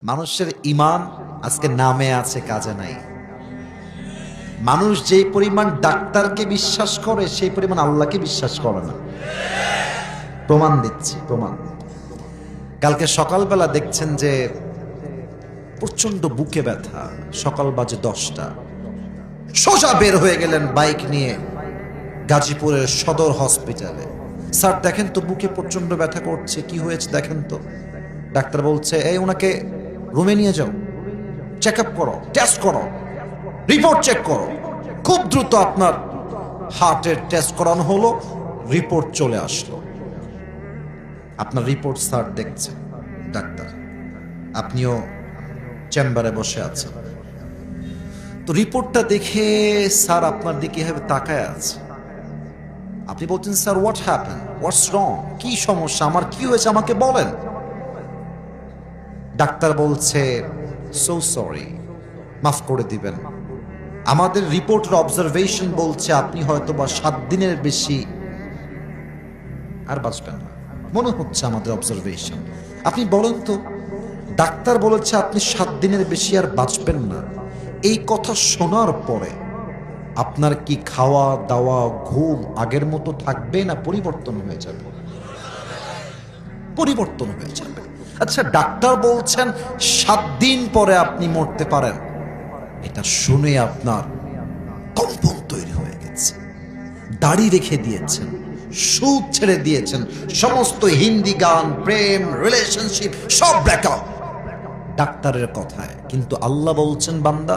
মানুষের ঈমান আজকে নামে আছে, কাজে নাই। মানুষ যেই পরিমাণ ডাক্তারকে বিশ্বাস করে সেই পরিমাণ আল্লাহকে বিশ্বাস করে না। প্রমাণ দিচ্ছি, প্রমাণ। কালকে সকালবেলা দেখছেন যে প্রচন্ড বুকে ব্যথা, সকাল বাজে 10টা, সোজা বের হয়ে গেলেন বাইক নিয়ে গাজীপুরের সদর হসপিটালে। স্যার দেখেন তো বুকে প্রচন্ড ব্যথা করছে, কি হয়েছে দেখেন তো। ডাক্তার বলছে এই ওনাকে রুমে নিয়ে যাও, চেক আপ করো, টেস্ট করো, রিপোর্ট চেক করো। খুব দ্রুত আপনার হার্টের টেস্ট করানো হলো, রিপোর্ট চলে আসলো। আপনার রিপোর্ট স্যার দেখছেন, ডাক্তার আপনিও চেম্বারে বসে আছেন। তো রিপোর্টটা দেখে স্যার আপনার দিকে এভাবে তাকায় আছে। আপনি বলছেন স্যার হোয়াট হ্যাপেন, হোয়াটস রং, কি সমস্যা, আমার কি হয়েছে আমাকে বলেন। ডাক্তার বলছে সো সরি, মাফ করে দিবেন, আমাদের রিপোর্টের অবজারভেশন বলছে আপনি হয়তো বা 7 দিনের বেশি আর বাঁচবেন না, মনে হচ্ছে আমাদের অবজারভেশন। আপনি বলেন তো, ডাক্তার বলেছে আপনি 7 দিনের বেশি আর বাঁচবেন না, এই কথা শোনার পরে আপনার কি খাওয়া দাওয়া ঘুম আগের মতো থাকবে না পরিবর্তন হয়ে যাবে? পরিবর্তন হয়ে যাবে। আচ্ছা, ডাক্তার বলছেন 7 দিন পরে আপনি মরতে পারেন, এটা শুনে আপনার কম্পন তৈরি হয়ে গেছে, দাড়ি রেখে দিয়েছেন, সুদ ছেড়ে দিয়েছেন, সমস্ত হিন্দি গান, প্রেম, রিলেশনশিপ সব ব্রেকআপ ডাক্তারের কথায়। কিন্তু আল্লাহ বলছেন বান্দা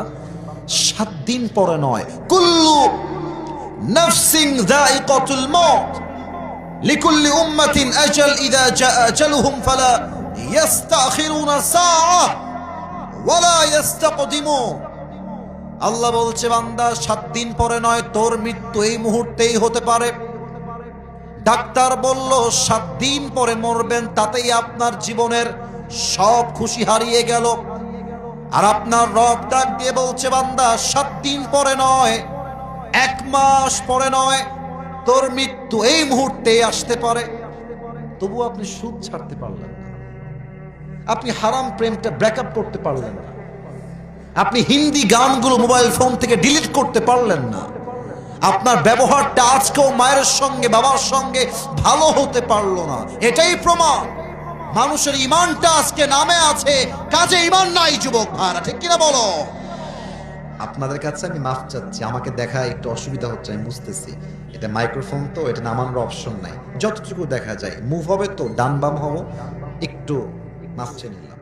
7 দিন পরে নয়, কুল্লু নাফসিন যায়িকাতুল মউত লিকুল্লি উম্মাতিন আজাল ইযা জাআ আজালুহুম ফালা ইস্তাখিরুনা সাআ ওয়ালা ইস্তাকদিমুন। আল্লাহ বলছে বান্দা 7 দিন পরে নয়, তোর মৃত্যু এই মুহূর্তেই হতে পারে। ডাক্তার বলল 7 দিন পরে মরবেন, তাতেই আপনার জীবনের সব খুশি হারিয়ে গেল। আর আপনার রব ডাক দিয়ে বলছে বান্দা 7 দিন পরে নয়, 1 মাস পরে নয়, তোর মৃত্যু এই মুহূর্তেই আসতে পারে। তবু আপনি সুদ ছাড়তে পারলেন না, আপনি হারাম প্রেমটা ব্রেকআপ করতে পারলেন না, আপনি হিন্দি গানগুলো মোবাইল ফোন থেকে ডিলিট করতে পারলেন না, আপনার ব্যবহারটা আজকেও মায়ের সঙ্গে বাবার সঙ্গে ভালো হতে পারলো না। এটাই প্রমাণ মানুষের ঈমানটা আজকে নামে আছে, কাজে ঈমান নাই। যুবক ভাইরা, ঠিক কিনা বলো? আপনাদের কাছে আমি মাফ চাচ্ছি, আমাকে দেখা একটু অসুবিধা হচ্ছে, আমি বুঝতেছি। এটা মাইক্রোফোন তো, এটা নামানোর অপশন নাই, যতটুকু দেখা যায় মুভ হবে তো ডান বাম হবো, একটু মাফ চেয়ে নিলাম।